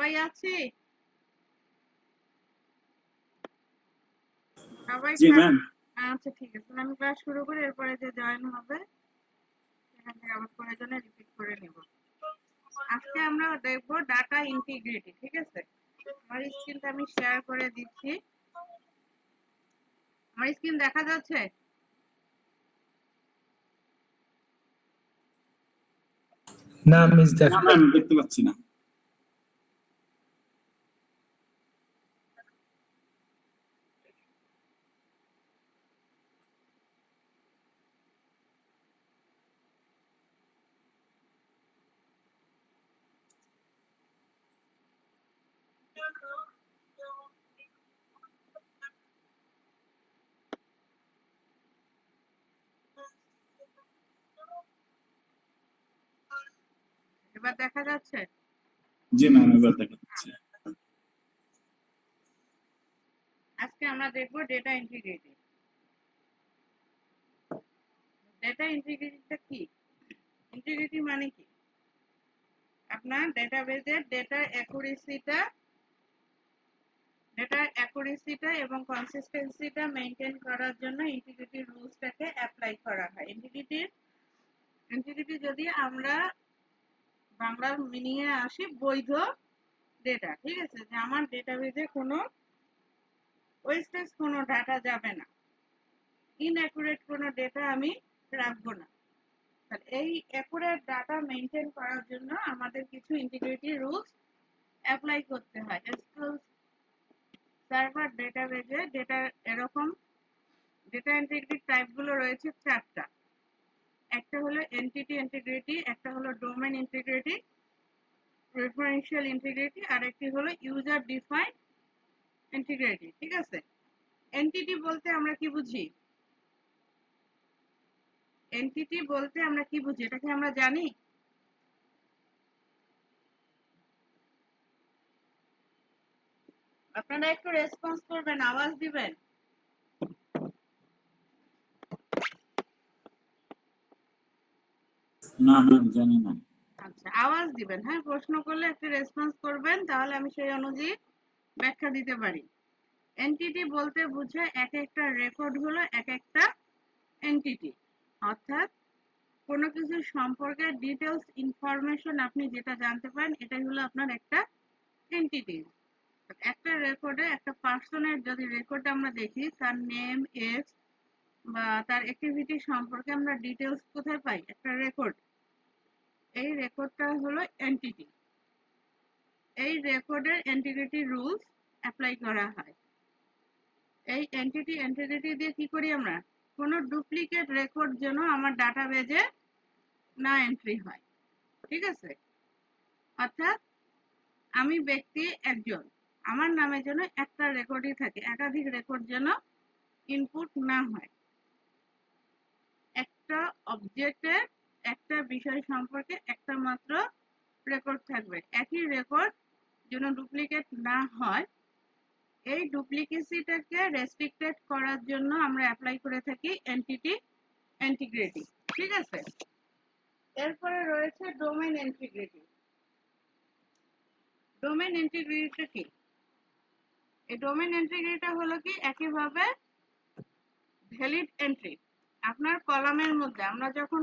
সবাই আছি? সবাই জি ম্যাম। আচ্ছা ঠিক আছে, আমি ক্লাস শুরু করি, এরপরে যে জয়েন হবে সেখান থেকে আবার প্রয়োজনে রিপিট করে নেব। আজকে আমরা দেখবো ডাটা ইন্টিগ্রিটি। ঠিক আছে, আমার স্ক্রিনটা আমি শেয়ার করে দিচ্ছি। আমার স্ক্রিন দেখা যাচ্ছে? না মিস না দেখা ম্যাম, দেখতে পাচ্ছি না। এবার দেখা যাচ্ছে? জি ম্যাম, এবার দেখা যাচ্ছে। আজকে আমরা দেখবো ডেটা ইন্টিগ্রিটি। ডেটা ইন্টিগ্রিটিটা কি? ইন্টিগ্রিটি মানে কি? আপনার ডেটাবেজের ডেটার অ্যাকুরেসিটা এবং কনসিস্টেন্সিটা মেইনটেইন করার জন্য ইন্টিগ্রিটি রুলসটাকে অ্যাপ্লাই করা হয়। ইন্টিগ্রিটি যদি আমরা বাংলার মিনিং এ আসি, বৈধ ডেটা। ঠিক আছে, যে আমার ডেটাবেজে কোনো ওয়েস্টেজ কোনো ডাটা যাবে না, ইনঅ্যাকুরেট কোনো ডেটা আমি রাখবো না। এই অ্যাকুরেট ডাটা মেইনটেইন করার জন্য আমাদের কিছু ইন্টিগ্রিটি রুলস অ্যাপ্লাই করতে হয়। এসকিউএল সার্ভার ডেটাবেজে এরকম ডেটা ইন্টিগ্রিটি টাইপগুলো রয়েছে চারটা। একটা হলো এন্টিটি ইন্টিগ্রিটি, একটা হলো ডোমেইন ইন্টিগ্রিটি, রেফারেন্সিয়াল ইন্টিগ্রিটি, আর একটি হলো ইউজার ডিফাইন্ড ইন্টিগ্রিটি। ঠিক আছে, এন্টিটি বলতে আমরা কি বুঝি? এন্টিটি বলতে আমরা কি বুঝি, এটা কি আমরা জানি? আপনারা একটু রেসপন্স করবেন, আওয়াজ দিবেন। না ম্যাম, জানি না। আচ্ছা, আওয়াজ দিবেন। হ্যাঁ, প্রশ্ন করলে একটু রেসপন্স করবেন, তাহলে আমি সেই অনুযায়ী ব্যাখ্যা দিতে পারি। এন্টিটি বলতে বুঝে এক একটা রেকর্ড হলো এক একটা এন্টিটি, অর্থাৎ কোনো কিছু সম্পর্কে ডিটেলস ইনফরমেশন আপনি যেটা জানতে পারেন এটাই হলো আপনার একটা এন্টিটি। একটা রেকর্ডে একটা পার্সনের যদি রেকর্ড আমরা দেখি, তার নেম, এজ বা তার অ্যাক্টিভিটি সম্পর্কে আমরা ডিটেলস কোথায় পাই? একটা রেকর্ড। এই রেকর্ডটা হলো এন্টিটি। এই রেকর্ডের এন্টিগ্রিটি রুলস অ্যাপ্লাই করা হয়। এই এন্টিটি দিয়ে কি করি আমরা? কোনো ডুপ্লিকেট রেকর্ড যেন আমার ডাটাবেজে না এন্ট্রি হয়। ঠিক আছে, অর্থাৎ আমি ব্যক্তি একজন, আমার নামে যেন একটা রেকর্ডই থাকে, একাধিক রেকর্ড যেন ইনপুট না হয়। একটা অবজেক্টের একটা বিষয় সম্পর্কে একটা মাত্র রেকর্ড থাকবে, একই রেকর্ড যেন ডুপ্লিকেট না হয়। এই ডুপ্লিকেসিটাকে রেস্ট্রিক্টেড করার জন্য আমরা অ্যাপ্লাই করে থাকি এন্টিটি ইন্টিগ্রিটি। ঠিক আছে, এরপরে রয়েছে ডোমেইন ইন্টিগ্রিটি। ডোমেইন ইন্টিগ্রিটি কি? এই ডোমেইন ইন্টিগ্রিটি হলো কি, একইভাবে ভ্যালিড এন্ট্রি। আপনার কলামের মধ্যে আমরা যখন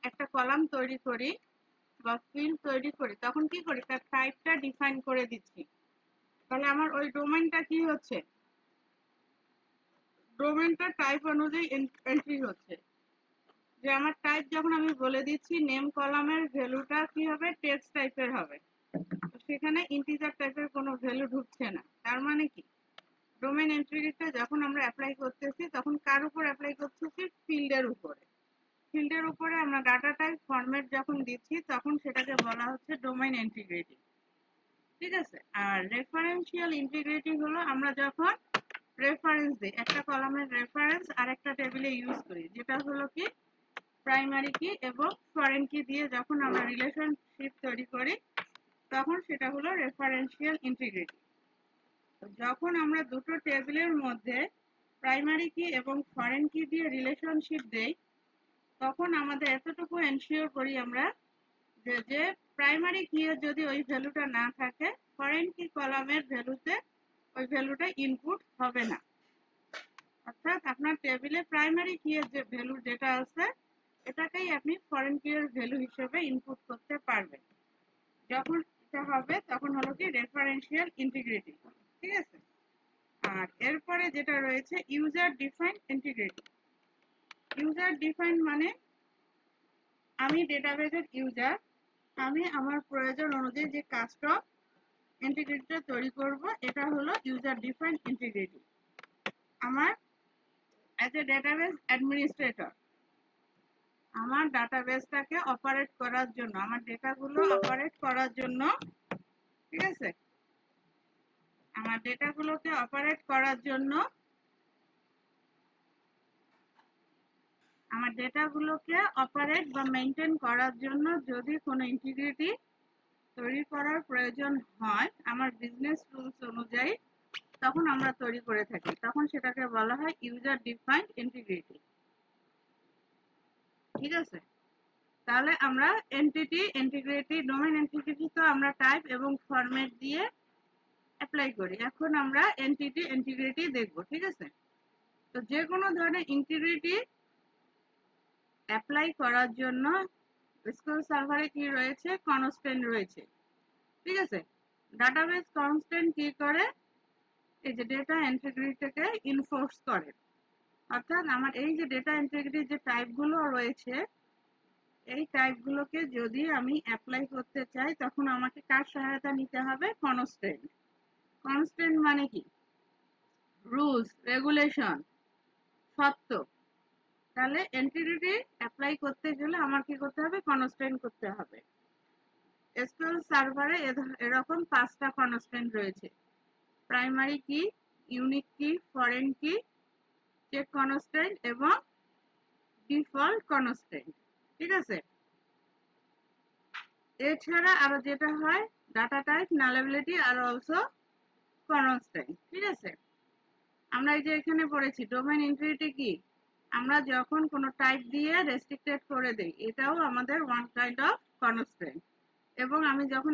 একটা কলাম তৈরি করি বা ফিল্ড তৈরি করি, তখন কি করি? তার টাইপটা ডিফাইন করে দিচ্ছি। তাহলে আমার ওই ডোমেইনটা কি হচ্ছে? ডোমেইনটা টাইপ অনুযায়ী এন্ট্রি হচ্ছে। যে আমার টাইপ যখন আমি বলে দিচ্ছি, নেম কলামের ভ্যালুটা কি হবে? টেক্সট টাইপের হবে। তো সেখানে ইন্টিজার টাইপের কোনো ভ্যালু ঢুকছে না। তার মানে কি, ডোমেইন এন্ট্রিটা যখন আমরা অ্যাপ্লাই করতেছি, তখন কার উপর অ্যাপ্লাই করতেছি? ফিল্ডের উপরে। ফিল্ডের উপরে আমরা ডাটা টাইপ ফরম্যাট যখন দিচ্ছি, তখন সেটাকে বলা হচ্ছে ডোমেইন ইন্টিগ্রিটি। ঠিক আছে, আর রেফারেন্সিয়াল ইন্টিগ্রিটি হলো আমরা যখন রেফারেন্স দিই, একটা কলামের রেফারেন্স আর একটা টেবিলে ইউজ করি, যেটা হলো কি প্রাইমারি কি এবং ফরেন কি দিয়ে যখন আমরা রিলেশনশিপ তৈরি করি, তখন সেটা হলো রেফারেন্সিয়াল ইন্টিগ্রিটি। যখন আমরা দুটো টেবিলের মধ্যে প্রাইমারি কি এবং ফরেন কি দিয়ে রিলেশনশিপ দেই, তখন আমাদের এতটুকু এনশিওর করি আমরা যে প্রাইমারি কি যদি ওই ভ্যালুটা না থাকে, ফরেন কি কলামের ভ্যালুতে ওই ভ্যালুটা ইনপুট হবে না। অর্থাৎ আপনার টেবিলে প্রাইমারি কি এর যে ভ্যালু যেটা আছে এটাকেই আপনি ফরেন কি এর ভ্যালু হিসেবে ইনপুট করতে পারবেন। যখন এটা হবে তখন হলো কি রেফারেন্সিয়াল ইন্টিগ্রিটি। ঠিক আছে, আর এরপরে যেটা রয়েছে user define integrity. User define মানে আমি ডেটাবেসের ইউজার, আমি আমার প্রয়োজন অনুযায়ী যে কাস্টম ইন্টিগ্রিটিটা তৈরি করব, এটা হলো ইউজার ডিফাইন ইন্টিগ্রিটি। আমার অ্যাজ এ ডেটাবেস অ্যাডমিনিস্ট্রেটর আমার ডাটাবেসটাকে অপারেট করার জন্য, আমার ডেটাগুলো অপারেট করার জন্য, ঠিক আছে, আমার ডেটাগুলোকে অপারেট করার জন্য, আমার ডেটাগুলোকে অপারেট বা মেনটেন করার জন্য যদি কোনো ইন্টিগ্রিটি তৈরি করার প্রয়োজন হয় আমার বিজনেস রুলস অনুযায়ী, তখন আমরা তৈরি করে থাকি, তখন সেটাকে বলা হয় ইউজার ডিফাইন্ড ইন্টিগ্রিটি। ঠিক আছে, তাহলে আমরা এন্টিটি ইন্টিগ্রিটি, ডোমেইন ইন্টিগ্রিটি তো আমরা টাইপ এবং ফরম্যাট দিয়ে অ্যাপ্লাই করি। এখন আমরা এন্টিটি ইন্টিগ্রিটি দেখব। ঠিক আছে, তো যে কোনো ধরনের ইন্টিগ্রিটি অ্যাপ্লাই করার জন্য এসকিউএল সার্ভারে কি রয়েছে, কনস্ট্যান্ট রয়েছে। ঠিক আছে, ডাটাবেস কনস্ট্যান্ট কি করে, এই যে ডেটা ইন্টিগ্রিটিকে ইনফোর্স করে। অর্থাৎ আমার এই যে ডেটা ইন্টিগ্রিটির যে টাইপগুলো রয়েছে এই টাইপগুলোকে যদি আমি অ্যাপ্লাই করতে চাই তখন আমাকে কার সহায়তা নিতে হবে, কনস্ট্যান্ট। কনস্ট্যান্ট মানে কি, রুলস রেগুলেশন, সত্য। তাহলে এন্টিটি অ্যাপ্লাই করতে গেলে আমার কি করতে হবে, কনস্ট্যান্ট করতে হবে। এসকিউএল সার্ভারে এরকম 5টা কনস্ট্যান্ট রয়েছে, প্রাইমারি কি, unique key, foreign key, check constant এবং ডিফল্ট কনস্ট্যান্ট। ঠিক আছে, এছাড়া আরো যেটা হয় ডাটা টাইপ, নালেবিলিটি আর অলসো কনস্ট্যান্ট। ঠিক আছে, আমরা এই যে এখানে পড়েছি ডোমেইন ইন্টিগ্রিটি কি, আমরা যখন কোনো টাইপ দিয়ে রেস্ট্রিক্টেড করে দেই এটাও আমাদের ওয়ান কাইন্ড অফ কনস্ট্যান্ট। এবং আমি যখন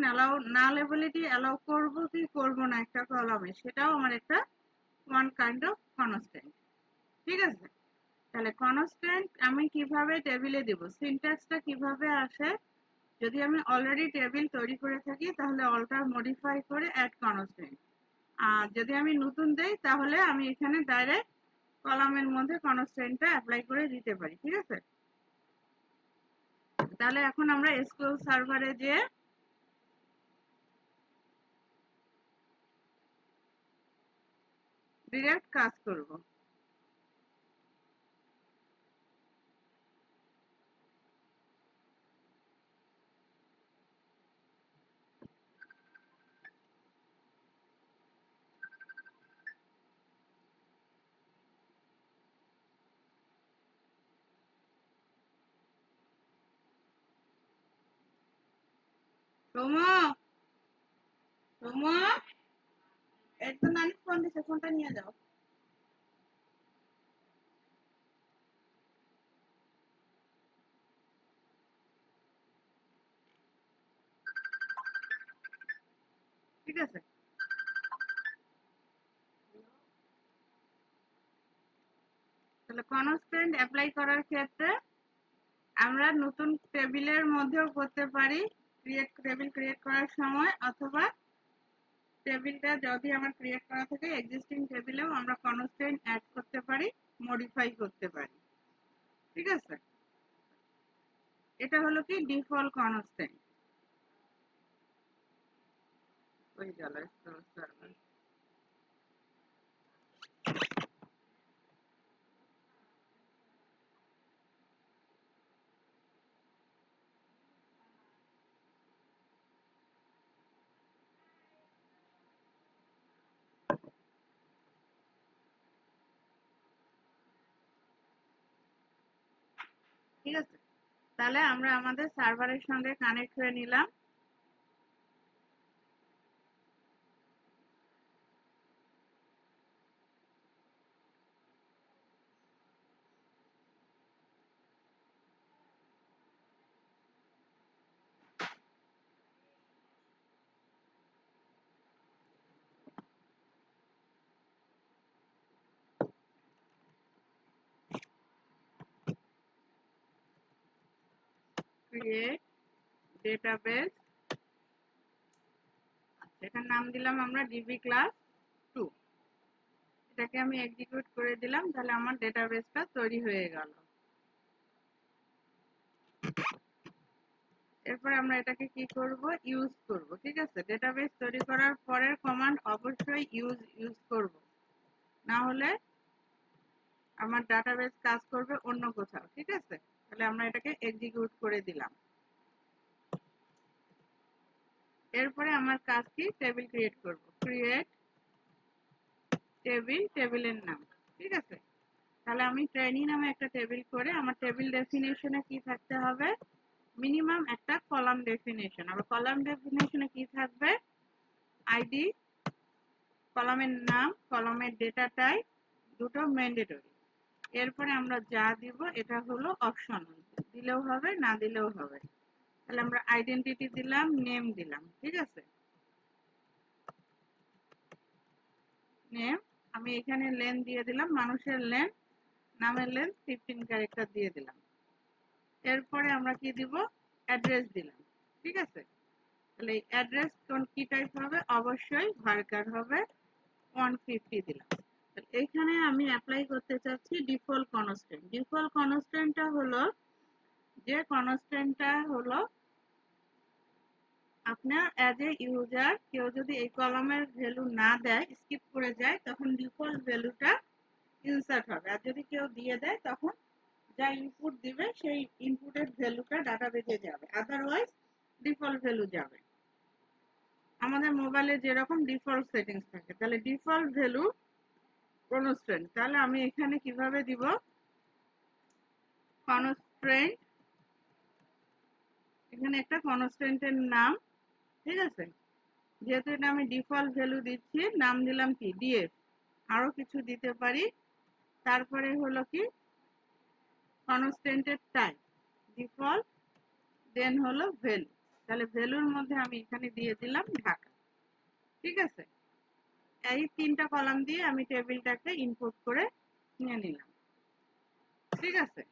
নালেবিলিটি অ্যালাউ করব কি করব না একটা কলামে, সেটাও আমার একটা ওয়ান কাইন্ড অফ কনস্ট্যান্ট। ঠিক আছে, তাহলে কনস্ট্যান্ট আমি কিভাবে টেবিলে দেব, সিনট্যাক্সটা কিভাবে আসে, যদি আমি অলরেডি টেবিল তৈরি করে থাকি তাহলে অল্টার মডিফাই করে অ্যাড কনস্ট্যান্ট, আর যদি আমি নতুন দেই তাহলে আমি এখানে ডাইরেক্ট কলামের মধ্যে কনস্ট্যান্টটা অ্যাপ্লাই করে দিতে পারি। ঠিক আছে, তাহলে এখন আমরা এসকিউএল সার্ভারে যে ডিরেক্ট কাজ করব। সোমো, সোমো, এই তো নানি ফোন দিছে, ফোনটা নিয়ে যাও। ঠিক আছে, তাহলে কনস্ট্যান্ট অ্যাপ্লাই করার ক্ষেত্রে আমরা নতুন টেবিলের মধ্যেও করতে পারি, টেবিল ক্রিয়েট করার সময়, অথবা টেবিলটা যদি আমার ক্রিয়েট করা থাকে এক্সিস্টিং টেবিলেও আমরা কনস্ট্যান্ট অ্যাড করতে পারি, মডিফাই করতে পারি। ঠিক আছে, এটা হলো কি ডিফল্ট কনস্ট্যান্ট। ওই গেল সার্ভার। ঠিক আছে, তাহলে আমরা আমাদের সার্ভারের সঙ্গে কানেক্ট হয়ে নিলাম। ক্রিয়েট ডেটাবেস, এটার নাম দিলাম আমরা ডিবি ক্লাস 2। এটাকে আমি এক্সিকিউট করে দিলাম, তাহলে আমার ডেটাবেসটা তৈরি হয়ে গেল। এরপর আমরা এটাকে কি করব, ইউজ করব। ঠিক আছে, ডেটাবেস তৈরি করার পরের কমান্ড অবশ্যই ইউজ করব, না হলে আমার ডাটাবেস কাজ করবে অন্য কোথাও। ঠিক আছে, তাহলে আমরা এটাকে এক্সিকিউট করে দিলাম। এরপরে আমার কাজ কি, টেবিল ক্রিয়েট করব। ক্রিয়েট টেবিল, টেবিলের নাম। ঠিক আছে, তাহলে আমি ট্রেনি নামে একটা টেবিল করে আমার টেবিল ডেফিনেশনে কি থাকতে হবে, মিনিমাম একটা কলাম ডেফিনেশন। আর কলাম ডেফিনেশনে কি থাকবে, আইডি, কলামের নাম, কলামের ডেটা টাইপ, দুটো ম্যান্ডেটরি। এরপরে আমরা যা দিব এটা হলো অপশনাল, দিলেও হবে না দিলেও হবে। তাহলে আমরা আইডেন্টিটি দিলাম, নেম দিলাম। ঠিক আছে, নেম, আমি এখানে লেন দিয়ে দিলাম, মানুষের লেন, নামের লেন 15 ক্যারেক্টার দিয়ে দিলাম। এরপরে আমরা কি দিব, অ্যাড্রেস দিলাম। ঠিক আছে, তাহলে এই অ্যাড্রেস কোন কি টাইপ হবে, অবশ্যই ভার্কার হবে, 150 দিলাম। এখানে আমি অ্যাপ্লাই করতে চাচ্ছি ডিফল্ট কনস্ট্যান্ট। ডিফল্ট কনস্ট্যান্টটা হলো, যে কনস্ট্যান্টটা হলো আপনার অ্যাজ এ ইউজার কেউ যদি এই কলামের ভ্যালু না দেয়, স্কিপ করে যায়, তখন ডিফল্ট ভ্যালুটা ইনসার্ট হবে। আর যদি কেউ দিয়ে দেয় তখন যা ইনপুট দিবে সেই ইনপুটের ভ্যালুটা ডাটাবেজে যাবে, আদারওয়াইজ ডিফল্ট ভ্যালু যাবে। আমাদের মোবাইলে যেরকম ডিফল্ট সেটিংস থাকে, তাহলে ডিফল্ট ভ্যালু কনস্ট্যান্ট। তাহলে আমি এখানে কিভাবে দিব, কনস্ট্যান্ট, এখানে একটা কনস্ট্যান্টের নাম। ঠিক আছে, যেহেতু এটা আমি ডিফল্ট ভ্যালু দিচ্ছি, নাম দিলাম কি, ডিএফ। আরো কিছু দিতে পারি। তারপরে হলো কি, কনস্ট্যান্টের টাইপ ডিফল্ট, দেন হলো ভ্যালু। তাহলে ভ্যালুর মধ্যে আমি এখানে দিয়ে দিলাম ঢাকা। ঠিক আছে, এই তিনটা কলাম দিয়ে আমি টেবিলটাকে ইনপুট করে নিয়ে নিলাম। ঠিক আছে,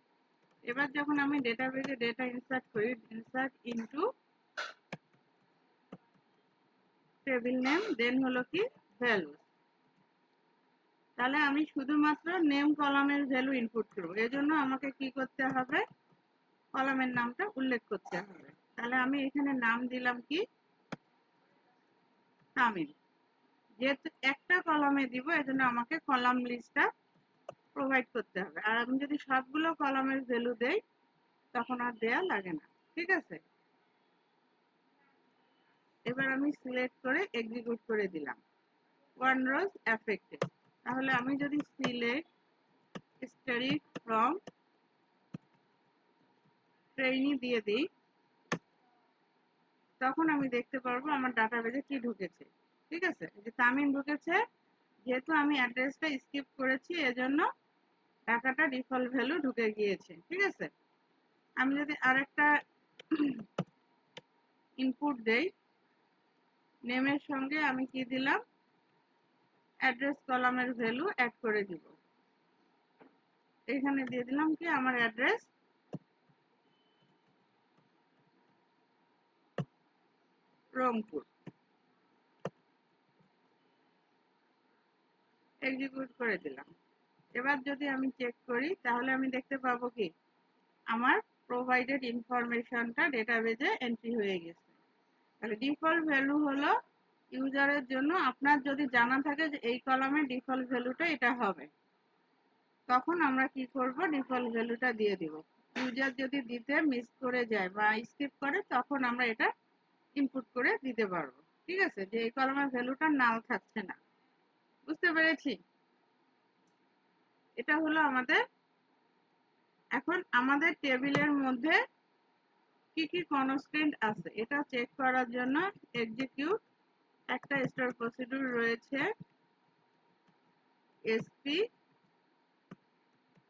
এবার যখন আমি ডেটাবেজে ডেটা ইনসার্ট করি, ইনসার্ট ইনটু টেবিল নেম, দেন হলো কি ভ্যালু। তাহলে আমি শুধুমাত্র নেম কলামের ভ্যালু ইনপুট করব, এজন্য আমাকে কি করতে হবে, কলামের নামটা উল্লেখ করতে হবে। তাহলে আমি এখানে নাম দিলাম কি, তামিল। যেহেতু একটা কলামে দিব, এজন্য আমাকে কলাম লিস্টটা প্রোভাইড করতে হবে। আর আমি যদি সবগুলো কলামের ভ্যালু দেই তখন আর দেয়া লাগে না। ঠিক আছে, এবার আমি সিলেক্ট করে এক্সিকিউট করে দিলাম, ওয়ান রোজ এফেক্টেড। তাহলে আমি যদি সিলেক্ট স্টাডি ফ্রম ট্রেইনি দিয়ে দিই, তখন আমি দেখতে পারবো আমার ডাটাবেজে কি ঢুকেছে। ঠিক আছে, যে তামিল ঢুকেছে, যেহেতু আমি অ্যাড্রেসটা স্কিপ করেছি এজন্য টাকাটা ডিফল্ট ভ্যালু ঢুকে গিয়েছে। ঠিক আছে, আমি যদি আরেকটা ইনপুট দেই, নেমের সঙ্গে আমি কি দিলাম, অ্যাড্রেস কলামের ভ্যালু অ্যাড করে দিব। এখানে দিয়ে দিলাম কি, আমার অ্যাড্রেস রংপুর। এক্সিকিউট করে দিলাম। এবার যদি আমি চেক করি, তাহলে আমি দেখতে পাবো কি, আমার প্রোভাইডেড ইনফরমেশনটা ডেটাবেজে এন্ট্রি হয়ে গেছে। তাহলে ডিফল্ট ভ্যালু হলো ইউজারের জন্য, আপনার যদি জানা থাকে যে এই কলামের ডিফল্ট ভ্যালুটা এটা হবে, তখন আমরা কি করব, ডিফল্ট ভ্যালুটা দিয়ে দিব। ইউজার যদি দিতে মিস করে যায় বা স্কিপ করে, তখন আমরা এটা ইনপুট করে দিতে পারবো। ঠিক আছে, যে এই কলামের ভ্যালুটা নাও থাকছে না। বুঝতে পেরেছি? এটা হলো আমাদের। এখন আমাদের টেবিলের মধ্যে কি কি কনস্ট্যান্ট আছে এটা চেক করার জন্য এক্সিকিউট একটা স্টোর প্রসিডিউর রয়েছে, এসপি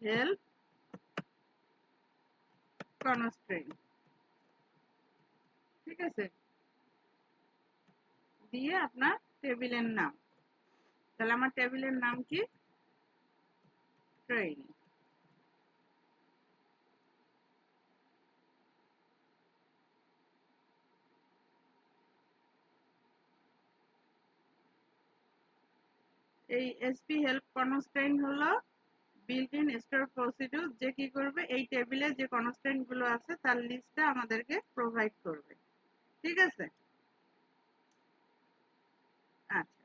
হেল্প কনস্ট্যান্ট। ঠিক আছে, দিয়ে আপনার টেবিলের নাম, তাহলে আমার টেবিলের নাম কি, ট্রেইনি। এই এসপি হেল্প কনস্ট্যান্ট হলো বিল্ট ইন স্টোর প্রসিডিউর, যে কি করবে এই টেবিলে যে কনস্ট্যান্ট গুলো আছে তার লিস্টটা আমাদেরকে প্রোভাইড করবে। ঠিক আছে, আচ্ছা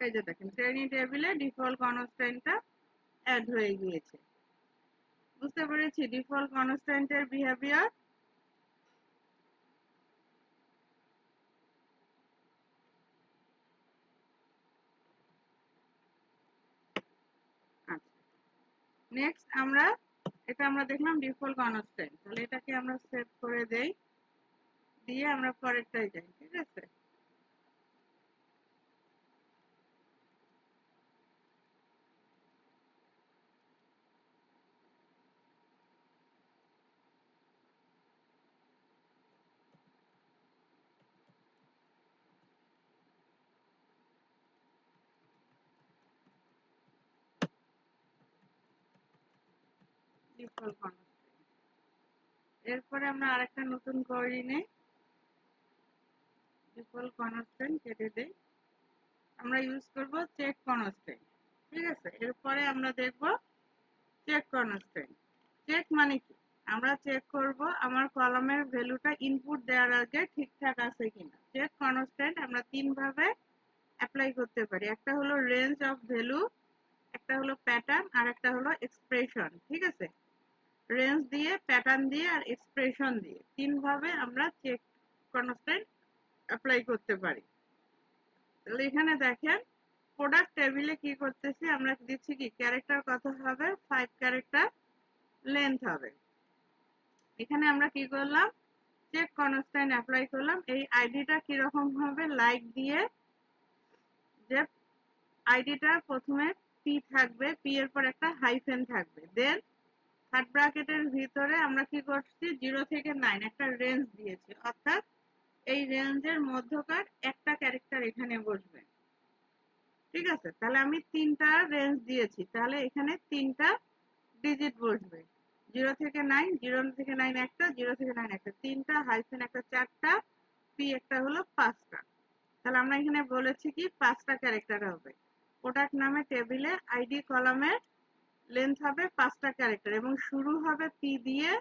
এই যে দেখেন ট্রেনিং টেবিলে ডিফল্ট কনস্ট্যান্টটা অ্যাড হয়ে গিয়েছে। বুঝতে পেরেছি ডিফল্ট কনস্ট্যান্টের বিহেভিয়ার। আচ্ছা নেক্সট এটা আমরা দেখলাম ডিফল্ট কনস্ট্যান্ট, তাহলে এটাকে আমরা সেভ করে দেই, দিয়ে আমরা পরেরটাই যাই। ঠিক আছে, ডিফল্ট কনস্ট্যান্ট। এরপরে আমরা আরেকটা নতুন কোয়েরি নেই, ডিফল্ট কনস্ট্যান্ট কেটে দেই, আমরা ইউজ করব চেক কনস্ট্যান্ট। ঠিক আছে, এরপরে আমরা দেখব চেক কনস্ট্যান্ট। চেক মানে কি, আমরা চেক করব আমার কলামের ভ্যালুটা ইনপুট দেওয়ার আগে ঠিকঠাক আছে কিনা। চেক কনস্ট্যান্ট আমরা তিন ভাবে অ্যাপ্লাই করতে পারি, একটা হলো রেঞ্জ অফ ভ্যালু, একটা হলো প্যাটার্ন, আর একটা হলো এক্সপ্রেশন। ঠিক আছে, রেঞ্জ দিয়ে, প্যাটার্ন দিয়ে, আর এক্সপ্রেশন দিয়ে তিন ভাবে আমরা চেক কনস্ট্যান্ট অ্যাপ্লাই করতে পারি। তাহলে এখানে দেখেন প্রোডাক্ট টেবিলে কি করতেছি, আমরা দিচ্ছি কি ক্যারেক্টার কত হবে 5 ক্যারেক্টার লেন্থ হবে। এখানে আমরা কি করলাম চেক কনস্ট্যান্ট অ্যাপ্লাই করলাম। এই আইডিটা কি রকম হবে, লাইক দিয়ে, যে আইডিটা প্রথমে পি থাকবে, পি এর পর একটা হাইফেন থাকবে, দেন থার্ড ব্র্যাকেটের ভিতরে আমরা কি করছি 0 থেকে 9 একটা রেঞ্জ দিয়েছি, অর্থাৎ এই রেঞ্জের মধ্যকার একটা ক্যারেক্টার এখানে বসবে। ঠিক আছে, তাহলে আমি তিনটা রেঞ্জ দিয়েছি, তাহলে এখানে তিনটা ডিজিট বসবে, 0 থেকে 9, 0 থেকে 9 একটা, 0 থেকে 9 একটা, তিনটা, হাইফেন একটা চারটা, পি একটা হলো পাঁচটা। তাহলে আমরা এখানে বলেছি কি পাঁচটা ক্যারেক্টার হবে। প্রোডাক্ট নামে টেবিলে আইডি কলামের লেন্থ হবে পাঁচটা ক্যারেক্টার এবং শুরু হবে পি দিয়ে,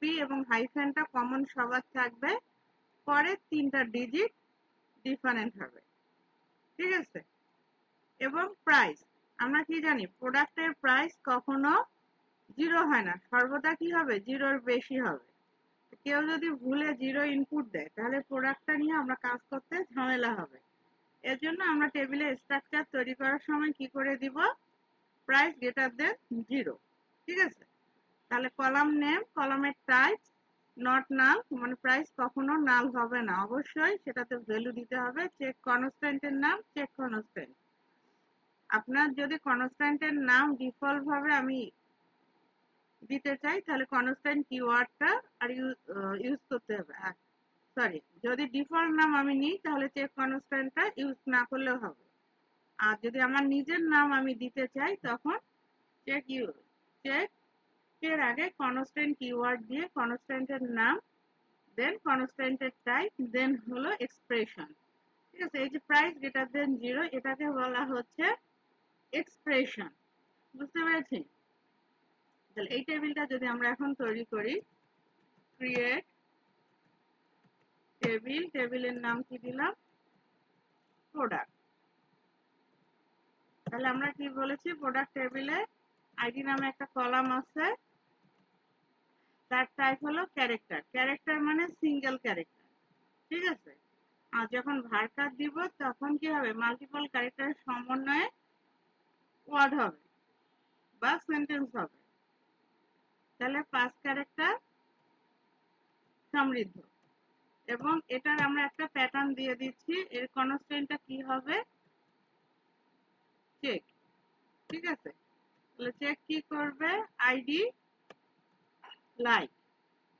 পি এবং হাইফেনটা কমন সবার থাকবে, পরে তিনটা ডিজিট ডিফারেন্ট হবে। ঠিক আছে, এবং প্রাইস আমরা কি জানি প্রোডাক্টের প্রাইস কখনো 0 হয় না, সর্বদা কি হবে 0-র বেশি হবে। কেউ যদি ভুলে 0 ইনপুট দেয় তাহলে প্রোডাক্টটা নিয়ে আমরা কাজ করতে ঝামেলা হবে। এর জন্য আমরা টেবিলে স্ট্রাকচার তৈরি করার সময় কি করে দিব, প্রাইস গ্রেটার দেন 0। ঠিক আছে, তাহলে কলাম নেম, কলামের টাইপ নট নাল, মানে প্রাইস কখনো নাল হবে না, অবশ্যই সেটাতে ভ্যালু দিতে হবে। চেক কনস্ট্যান্টের নাম চেক কনস্ট্যান্ট, আপনার যদি কনস্ট্যান্টের নাম ডিফল্ট ভাবে আমি দিতে চাই তাহলে কনস্ট্যান্ট কিওয়ার্ডটা আর ইউজ করতে হবে। সরি, যদি ডিফল্ট নাম আমি নিই তাহলে চেক কনস্ট্যান্টটা ইউজ না করলেও হবে। আর যদি আমার নিজের নাম আমি দিতে চাই তখন চেক চেক এর আগে কনস্ট্যান্ট কিওয়ার্ড দিয়ে কনস্ট্যান্টের নাম, দেন কনস্ট্যান্টের টাইপ, দেন হলো এক্সপ্রেশন। ঠিক আছে, এই যে প্রাইস গ্রেটার দেন 0 এটাকে বলা হচ্ছে এক্সপ্রেশন। বুঝতে পেরেছি? তাহলে এই টেবিলটা যদি আমরা এখন তৈরি করি, ক্রিয়েট টেবিল, টেবিলের নাম কি দিলাম প্রোডাক্ট। তাহলে আমরা কি বলেছি প্রোডাক্ট টেবিলে আইডি নামে একটা কলাম আছে, তার টাইপ হলো ক্যারেক্টার, ক্যারেক্টার মানে সিঙ্গেল ক্যারেক্টার। ঠিক আছে, আর যখন ভার্কার দিব তখন কি হবে মাল্টিপল ক্যারেক্টারের সমন্বয়ে ওয়ার্ড হবে বা সেন্টেন্স হবে। তাহলে 5 ক্যারেক্টার সমৃদ্ধ, এবং এটার আমরা একটা প্যাটার্ন দিয়ে দিচ্ছি, এর কনস্ট্যান্টটা কি হবে চেক। ঠিক আছে, তাহলে চেক কি করবে আইডি লাইক,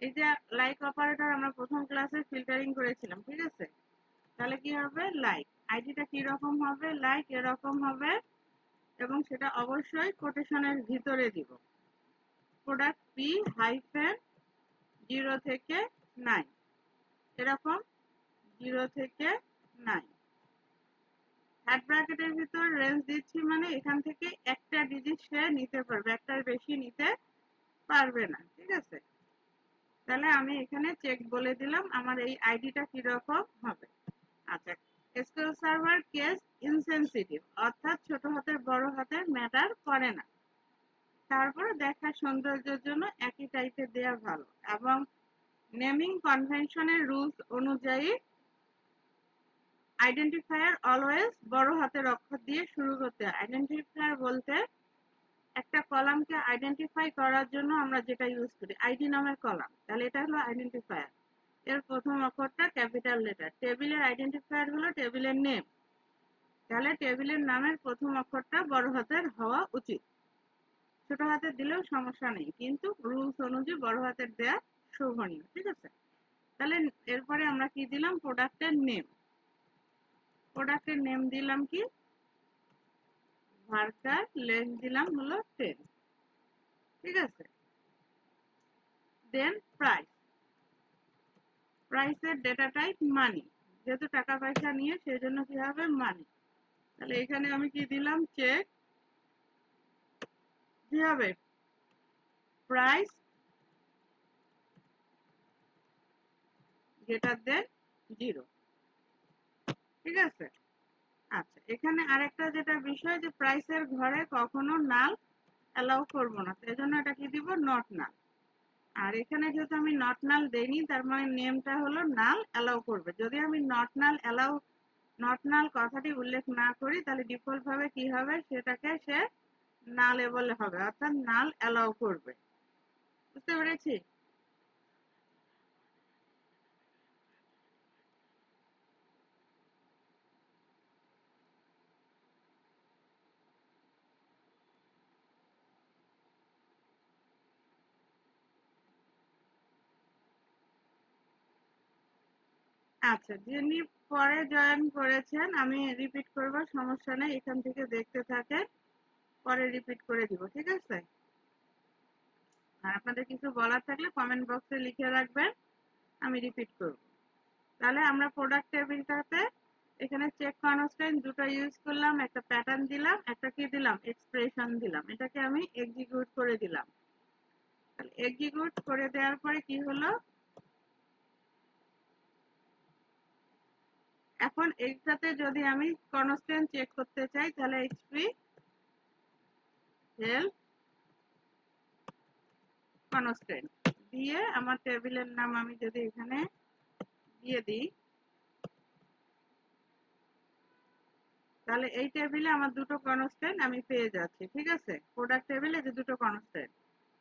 এই যে লাইক অপারেটর আমরা প্রথম ক্লাসে ফিল্টারিং করেছিলাম। ঠিক আছে, তাহলে কি হবে লাইক, আইডিটা কি রকম হবে লাইক এরকম হবে, এবং সেটা অবশ্যই কোটেশনের ভিতরে দিব, প্রোডাক্ট পি হাইফেন 0 থেকে 9 এরকম 0 থেকে 9 হ্যাট ব্র্যাকেটের ভিতর রেঞ্জ দিচ্ছি মানে এখান থেকে একটা ডিজিট সে নিতে পারবে, একটার বেশি নিতে পারবে না। ঠিক আছে, তাহলে আমি এখানে চেক বলে দিলাম আমার এই আইডিটা কিরকম হবে। আচ্ছা, এসকিউএল সার্ভার কেস ইনসেনসিটিভ, অর্থাৎ ছোট হাতের বড় হাতের ম্যাটার করে না। তারপরে দেখার সৌন্দর্যের জন্য একই টাইপে দেওয়া ভালো, এবং নেমিং কনভেনশনের রুলস অনুযায়ী আইডেন্টিফায়ার অলওয়েজ বড় হাতের অক্ষর দিয়ে শুরু করতে হয়। আইডেন্টিফায়ার বলতে একটা কলামকে আইডেন্টিফাই করার জন্য আমরা যেটা ইউজ করি, আইডি নামের কলাম, তাহলে এটা হলো আইডেন্টিফায়ার। এর প্রথম অক্ষরটা ক্যাপিটাল লেটার। টেবিলের আইডেন্টিফায়ার হলো টেবিলের নেম, তাহলে টেবিলের নামের প্রথম অক্ষরটা বড় হাতের হওয়া উচিত। ছোট হাতের দিলেও সমস্যা নেই, কিন্তু রুলস অনুযায়ী বড় হাতের দেয়া শোভনীয়। ঠিক আছে, তাহলে এরপরে আমরা কি দিলাম, প্রোডাক্টের নেম। প্রোডাক্টের নেম দিলাম কি, ভার্কার লেন্থ দিলাম হলো 10। ঠিক আছে, দেন প্রাইস, প্রাইসের ডেটা টাইপ মানি, যেহেতু টাকা পয়সা নিয়ে সেই জন্য কি হবে মানি। তাহলে এখানে আমি কি দিলাম, চেক, কি হবে প্রাইস গ্রেটার দেন 0। ঠিক আছে, আচ্ছা এখানে আরেকটা যেটা বিষয়, যে প্রাইসের ঘরে কখনো নাল অ্যালাউ করব না, সেই জন্য এটা কি দিব, নট নাল। আর এখানে যেহেতু আমি নট নাল দেইনি, তার মানে নেমটা হলো নাল অ্যালাউ করবে। যদি আমি নট নাল অ্যালাউ, নট নাল কথাটি উল্লেখ না করি, তাহলে ডিফল্ট ভাবে কি হবে, সেটাকে সে নালেবল হবে, অর্থাৎ নাল অ্যালাউ করবে। বুঝতে পেরেছি? আচ্ছা, যিনি পরে জয়েন করেছেন আমি রিপিট করব, সমস্যা নেই, এখান থেকে দেখতে থাকেন, পরে রিপিট করে দিব। ঠিক আছে, আর আপনাদের কিছু বলার থাকলে কমেন্ট বক্সে লিখে রাখবেন, আমি রিপিট করব। তাহলে আমরা প্রোডাক্ট টেবিলটাতে এখানে চেক কনস্ট্যান্ট দুটো ইউজ করলাম, একটা প্যাটার্ন দিলাম, একটা কি দিলাম, এক্সপ্রেশন দিলাম। এটাকে আমি এক্সিকিউট করে দিলাম। তাহলে এক্সিকিউট করে দেওয়ার পরে কি হলো, এখন এইটাতে যদি আমি কনস্ট্যান্ট চেক করতে চাই, তাহলে এইচপি হেল্প কনস্ট্যান্ট দিয়ে আমার টেবিলের নাম আমি যদি এখানে দিয়ে দিই, তাহলে এই টেবিলে আমার দুটো কনস্ট্যান্ট আমি পেয়ে যাচ্ছি। ঠিক আছে, প্রোডাক্ট টেবিলে যে দুটো constant,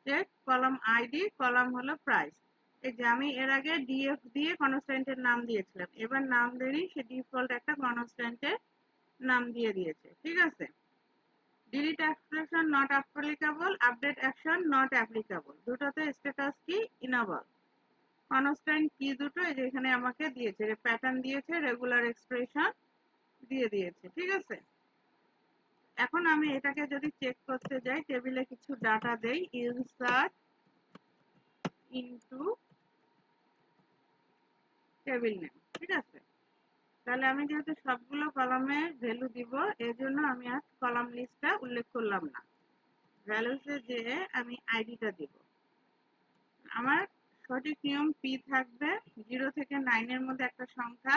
check column ID, column হলো প্রাইস। এই যে আমি এর আগে ডিএফ দিয়ে কনস্ট্যান্টের নাম দিয়েছিলাম, এবার নাম দেই, সে ডিফল্ট একটা কনস্ট্যান্টের নাম দিয়ে দিয়েছে। ঠিক আছে, delete expression not applicable, update action not applicable, দুটোতে স্ট্যাটাস কি ইনেবল। কনস্ট্যান্ট কি দুটো এই যে এখানে আমাকে দিয়েছে, প্যাটার্ন দিয়েছে, রেগুলার এক্সপ্রেশন দিয়ে দিয়েছে। ঠিক আছে, এখন আমি এটাকে যদি চেক করতে যাই, টেবিলে কিছু ডাটা দেই, ইনসার্ট ইনটু টেবিল নেম। ঠিক আছে, তাহলে আমি যেহেতু সবগুলো কলামে ভ্যালু দিব, এর জন্য আমি আর কলাম লিস্টটা উল্লেখ করলাম না, ভ্যালুসে যে আমি আইডিটা দিব। আমার সঠিক নিয়ম পি থাকবে, 0 থেকে 9 এর মধ্যে একটা সংখ্যা,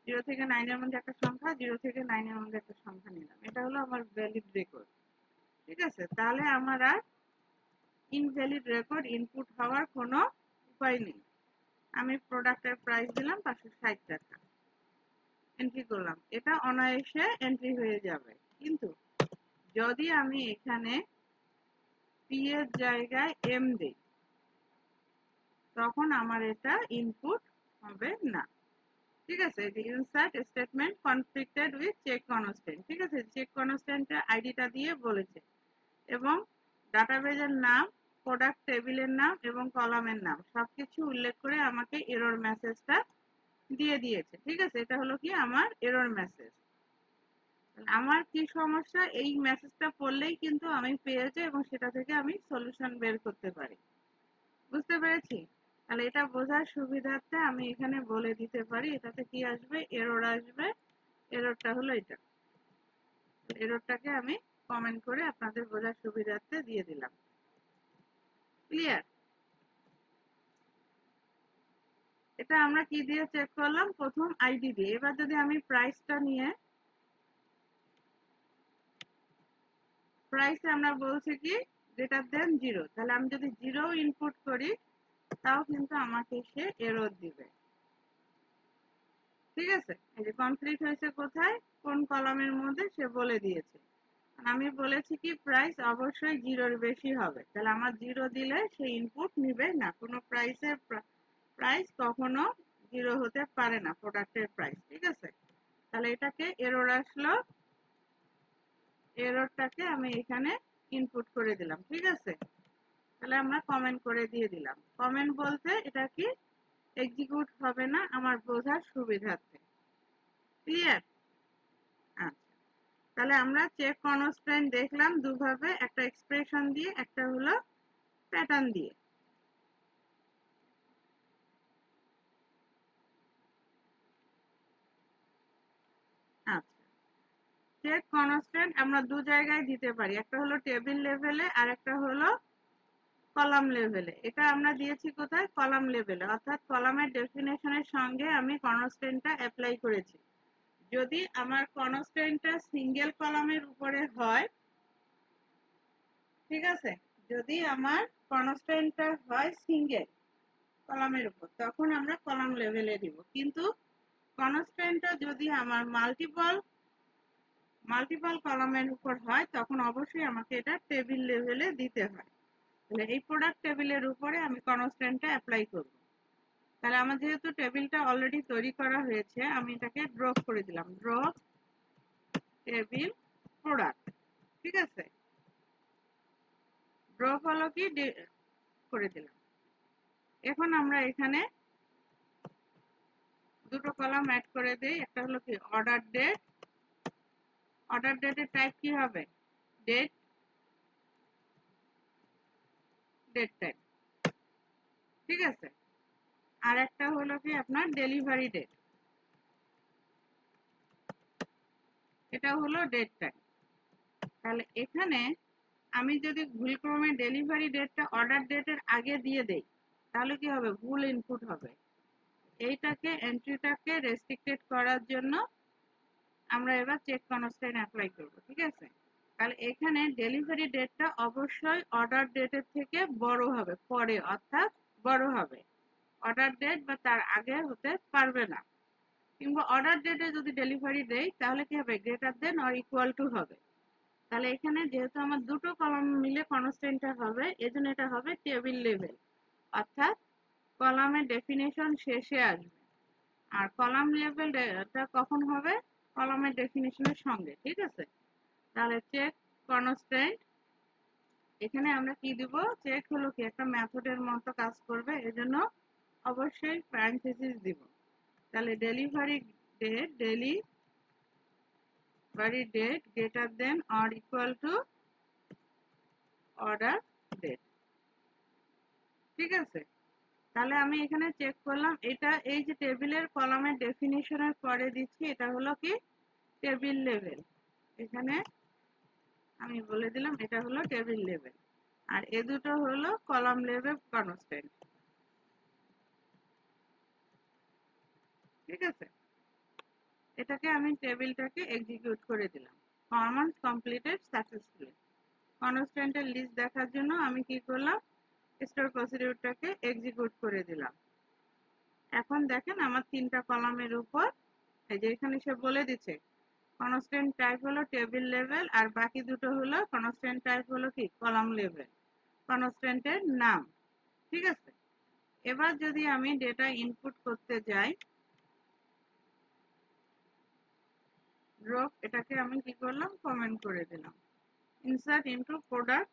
0 থেকে 9 এর মধ্যে একটা সংখ্যা, 0 থেকে 9 এর মধ্যে একটা সংখ্যা নিলাম, এটা হলো আমার ভ্যালিড রেকর্ড। ঠিক আছে, তাহলে আমার আর ইনভ্যালিড রেকর্ড ইনপুট হওয়ার কোনো উপায় নেই। আমি প্রোডাক্টের প্রাইস দিলাম 560 টাকা, এন্ট্রি করলাম, এটা অনায়াসে এন্ট্রি হয়ে যাবে। কিন্তু যদি আমি এখানে পি এর জায়গায় এম দিই, তখন আমার এটা ইনপুট হবে না। ঠিক আছে, যে insert statement conflicted with check constant. ঠিক আছে, চেক কনস্ট্যান্টের আইডিটা দিয়ে বলেছে, এবং ডাটাবেজের নাম, প্রোডাক্ট টেবিলের নাম এবং কলামের নাম সবকিছু উল্লেখ করে আমাকে এরর মেসেজটা দিয়ে দিয়েছে। ঠিক আছে, এটা হলো কি আমার এরর মেসেজ। আমার কি সমস্যা, এই মেসেজটা পড়লেই কিন্তু আমি পেয়ে যাই এবং সেটা থেকে আমি সলিউশন বের করতে পারি। বুঝতে পেরেছি? তাহলে এটা বোঝার সুবিধার্থে আমি এখানে বলে দিতে পারি এটাতে কি আসবে, এরর আসবে। এররটা হলো এটা। এররটাকে আমি কমেন্ট করে আপনাদের বোঝার সুবিধার্থে দিয়ে দিলাম। ক্লিয়ার? এটা আমরা কি দিয়ে চেক করলাম? প্রথম আইডি দিয়ে। এবার যদি আমি প্রাইসটা নিয়ে, প্রাইসে আমরা বলছি কি গ্রেটার দেন 0, তাহলে আমি যদি 0 ইনপুট করি তাও কিন্তু আমাকে সে এরর দিবে। ঠিক আছে? এই যে কমপ্লিট হয়েছে কোথায়, কোন কলামের মধ্যে সে বলে দিয়েছে। আমি বলেছি কি প্রাইস অবশ্যই 0-র বেশি হবে, তাহলে আমার 0 দিলে সে ইনপুট নিবে না। কোনো প্রাইসের প্রাইস কখনো 0 হতে পারে না, প্রোডাক্টের প্রাইস। ঠিক আছে? তাহলে এটাকে এরর আসলো, এররটাকে আমি এখানে ইনপুট করে দিলাম। ঠিক আছে? তাহলে আমরা কমেন্ট করে দিয়ে দিলাম। কমেন্ট বলতে এটা কি এক্সিকিউট হবে না, আমার বোঝার সুবিধার্থে। ক্লিয়ার? আচ্ছা, তাহলে আমরা চেক কনস্ট্যান্ট দেখলাম দুভাবে, একটা এক্সপ্রেশন দিয়ে, একটা হলো প্যাটার্ন দিয়ে। আচ্ছা, চেক কনস্ট্যান্ট আমরা দু জায়গায় দিতে পারি, একটা হলো টেবিল লেভেলে আর একটা হলো কলাম লেভেলে। এটা আমরা দিয়েছি কোথায়? কলাম লেভেলে, অর্থাৎ কলামের ডেফিনেশনের সঙ্গে আমি কনস্ট্যান্টটা অ্যাপ্লাই করেছি। যদি আমার কনস্ট্যান্টটা সিঙ্গেল কলামের উপরে হয়, ঠিক আছে, যদি আমার কনস্ট্যান্টটা হয় সিঙ্গেল কলামের উপর, তখন আমরা কলাম লেভেলে দিব। কিন্তু কনস্ট্যান্টটা যদি আমার মাল্টিপল কলামের উপর হয়, তখন অবশ্যই আমাকে এটা টেবিল লেভেলে দিতে হয়। তাহলে এই প্রোডাক্ট টেবিলের উপরে আমি কনস্ট্যান্টটা অ্যাপ্লাই করব। তাহলে আমার যেহেতু টেবিলটা অলরেডি তৈরি করা হয়েছে, আমি এটাকে ড্রপ করে দিলাম, ড্রপ টেবিল প্রোডাক্ট। ঠিক আছে? ড্রপ হলো কি করে দিলাম। এখন আমরা এখানে দুটো কলাম অ্যাড করে দেই। একটা হলো কি অর্ডার ডেট। অর্ডার ডেটের টাইপ কি হবে? Date, date type. ঠিক আছে? আর একটা হলো কি আপনার ডেলিভারি ডেট, এটা হলো ডেট টাইপ। তাহলে এখানে আমি যদি ভুলক্রমে ডেলিভারি ডেটটা অর্ডার ডেটের আগে দিয়ে দেই, তাহলে কি হবে? ভুল ইনপুট হবে। এইটাকে, এন্ট্রিটাকে রেস্ট্রিক্টেড করার জন্য আমরা এবার চেক কনস্ট্যান্ট অ্যাপ্লাই করব। ঠিক আছে? তাহলে এখানে ডেলিভারি ডেটটা অবশ্যই অর্ডার ডেটের থেকে বড় হবে, পরে অর্থাৎ বড় হবে। অর্ডার ডেট বা তার আগে হতে পারবে না। কিংবা অর্ডার ডেটে যদি ডেলিভারি দেই তাহলে কি হবে? Greater than or equal two হবে। তাহলে এখানে যেহেতু আমার দুটো কলাম মিলে কনস্ট্যান্টটা হবে, এজন্য এটা হবে টেবিল লেভেল, অর্থাৎ কলামের ডেফিনেশন শেষে আসবে। আর কলাম লেভেলটা কখন হবে? কলামের ডেফিনেশনের সঙ্গে। ঠিক আছে? তাহলে চেক কনস্ট্যান্ট, এখানে আমরা কি দিব? চেক হলো কি একটা মেথডের মতো কাজ করবে, এজন্য অবশ্যই প্যারেনথেসিস দিব। তাহলে delivery date greater than or equal to order date. ঠিক আছে? তাহলে আমি এখানে চেক করলাম, এটা এই যে টেবিলের কলামের ডেফিনিশনের পরে দিচ্ছি, এটা হলো কি টেবিল লেভেল। এখানে আমি বলে দিলাম এটা হলো টেবিল লেভেল, আর এ দুটো হলো কলাম লেভেল কনস্ট্যান্ট। ঠিক আছে? এটাকে আমি টেবিলটাকে এক্সিকিউট করে দিলাম। Command completed successfully. কনস্ট্যান্টের লিস্ট দেখার জন্য আমি কি করলাম? স্টোর প্রসিডিউরটাকে এক্সিকিউট করে দিলাম। এখন দেখেন আমার তিনটা কলামের উপর এই যে এখানে সে বলে দিচ্ছে কনস্ট্যান্ট টাইপ হলো টেবিল লেভেল, আর বাকি দুটো হলো কনস্ট্যান্ট টাইপ হলো কি কলাম লেভেল, কনস্ট্যান্টের নাম। ঠিক আছে? এবার যদি আমি ডেটা ইনপুট করতে যাই, ড্রপ, এটাকে আমি কি করলাম? কমেন্ট করে দিলাম, ইনসার্ট ইনটু প্রোডাক্ট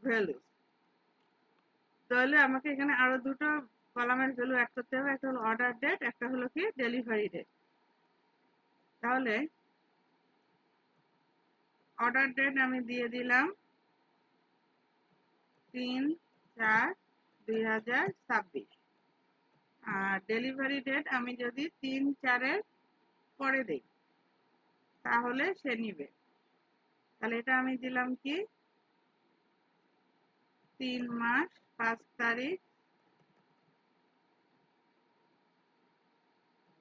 ভ্যালুস। তাহলে আমাকে এখানে আরো দুটো কলামের ভ্যালু অ্যাড করতে হবে, একটা হলো অর্ডার ডেট, একটা হলো কি ডেলিভারি ডেট। তাহলে অর্ডার ডেট আমি দিয়ে দিলাম 3/4/2026। আর ডেলিভারি ডেট আমি যদি 3-4-এর পরে দেই তাহলে সে নিবে। তাহলে এটা আমি দিলাম কি 3 মাস 5 তারিখ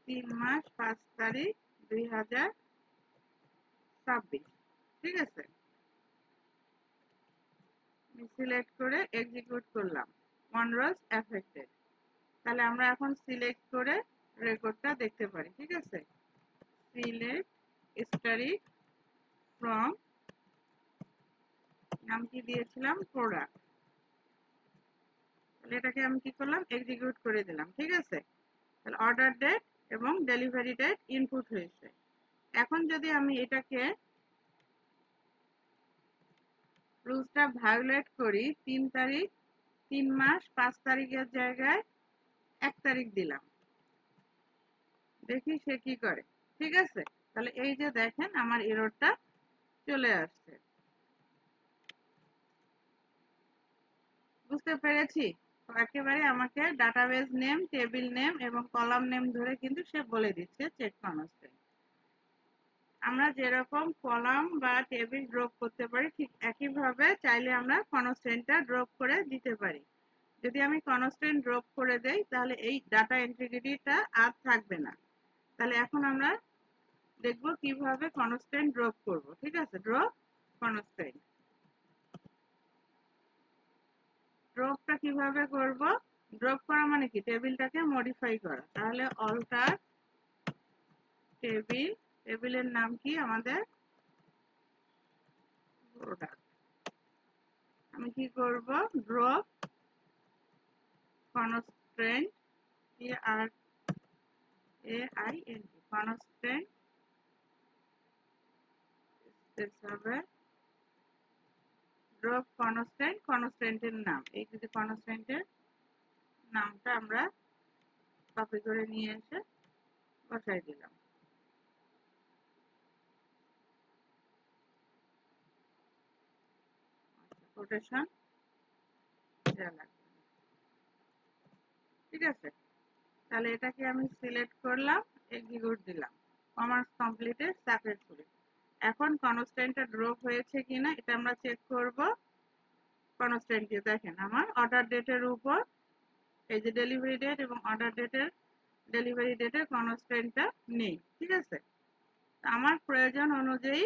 3 মাস 5 তারিখ 2026। ঠিক আছে, আমি সিলেক্ট করে এক্সিকিউট করলাম অনরোজ এফেক্টেড। তাহলে আমরা এখন সিলেক্ট করে রেকর্ডটা দেখতে পারি। ঠিক আছে, সিলেক্ট স্টারি ফ্রম, নাম কি দিয়েছিলাম প্রোডাক্ট। তাহলে এটাকে আমি কি করলাম এক্সিকিউট করে দিলাম। ঠিক আছে, তাহলে অর্ডার ডেট এবং ডেলিভারি ডেট ইনপুট হয়েছে। এখন যদি আমি এটাকে রুলসটা ভায়োলেট করি 3 তারিখ 3 মাস 5 তারিখের জায়গায় 1 তারিখ দিলাম, দেখি সে কি করে। ঠিক আছে, তাহলে এই যে দেখেন আমার এররটা চলে আসছে। বুঝতে পেরেছি? তো একেবারে আমাকে ডাটাবেস নেম, টেবিল নেম এবং কলাম নেম ধরে কিন্তু সে বলে দিচ্ছে চেক কনস্ট্যান্ট। আমরা যেরকম কলাম বা টেবিল ড্রপ করতে পারি ঠিক একইভাবে চাইলে আমরা কনস্ট্যান্টটা ড্রপ করে দিতে পারি। যদি আমি কনস্ট্যান্ট ড্রপ করে দেই তাহলে এই ডাটা ইন্টিগ্রিটিটা আর থাকবে না। তাহলে এখন আমরা দেখব কিভাবে কনস্ট্যান্ট ড্রপ করব। ঠিক আছে, ড্রপ কনস্ট্যান্ট। ড্রপটা কিভাবে করব? ড্রপ করা মানে কি টেবিলটাকে মডিফাই করা। তাহলে অল্টার টেবিল, টেবিলের নাম কি আমাদের প্রোডাক্ট। আমি কি করব drop constant CRAINT constant space হবে ড্রপ কনস্ট্যান্ট, কনস্ট্যান্টের নাম। এই যদি কনস্ট্যান্টের নামটা আমরা কপি করে নিয়ে এসে বসাই দিলাম। কোটেশন দেওয়া লাগবে। ঠিক আছে, তাহলে এটাকে আমি সিলেক্ট করলাম, এক্সিকিউট দিলাম, কমার্স কমপ্লিটেড সাকসেসফুলি। এখন কনস্ট্যান্টটা ড্রপ হয়েছে কিনা এটা আমরা চেক করব। কনস্ট্যান্টে দেখেন আমার অর্ডার ডেটের উপর এই যে ডেলিভারি ডেট এবং অর্ডার ডেটের ডেলিভারি ডেটের কনস্ট্যান্টটা নেই। ঠিক আছে, আমার প্রয়োজন অনুযায়ী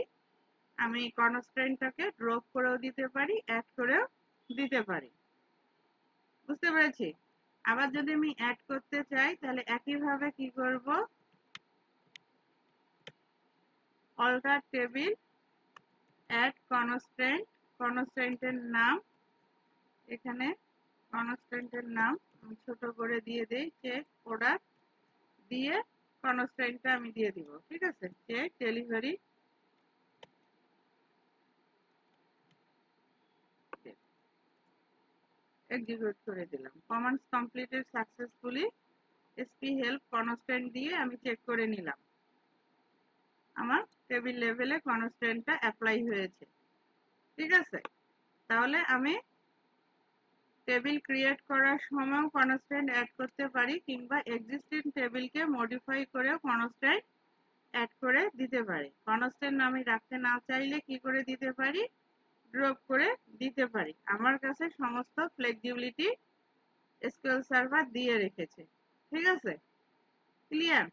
আমি কনস্ট্যান্টটাকে ড্রপ করেও দিতে পারি, অ্যাড করেও দিতে পারি। বুঝতে পেরেছি? আবার যদি আমি অ্যাড করতে চাই তাহলে একইভাবে কি করব, অল্টার টেবিল অ্যাড কনস্ট্যান্ট, কনস্ট্যান্টের নাম, এখানে কনস্ট্যান্টের নাম আমি ছোট করে দিয়ে দেই চেক প্রোডাক্ট, দিয়ে কনস্ট্যান্টটা আমি দিয়ে দিব। ঠিক আছে, চেক ডেলিভারি এক্সিকিউট করে দিলাম। Commands completed successfully, SP help constant দিয়ে আমি চেক করে নিলাম আমার টেবিল লেভেলে কনস্ট্যান্টটা অ্যাপ্লাই হয়েছে। ঠিক আছে, তাহলে আমি টেবিল ক্রিয়েট করার সময়ও কনস্ট্যান্ট অ্যাড করতে পারি কিংবা এক্সিস্টিং টেবিলকে মডিফাই করেও কনস্ট্যান্ট অ্যাড করে দিতে পারি। কনস্ট্যান্ট আমি রাখতে না চাইলে কি করে দিতে পারি, ড্রপ করে দিতে পারি। আমার কাছে সমস্ত ফ্লেক্সিবিলিটি এসকিউএল সার্ভার দিয়ে রেখেছে। ঠিক আছে, ক্লিয়ার?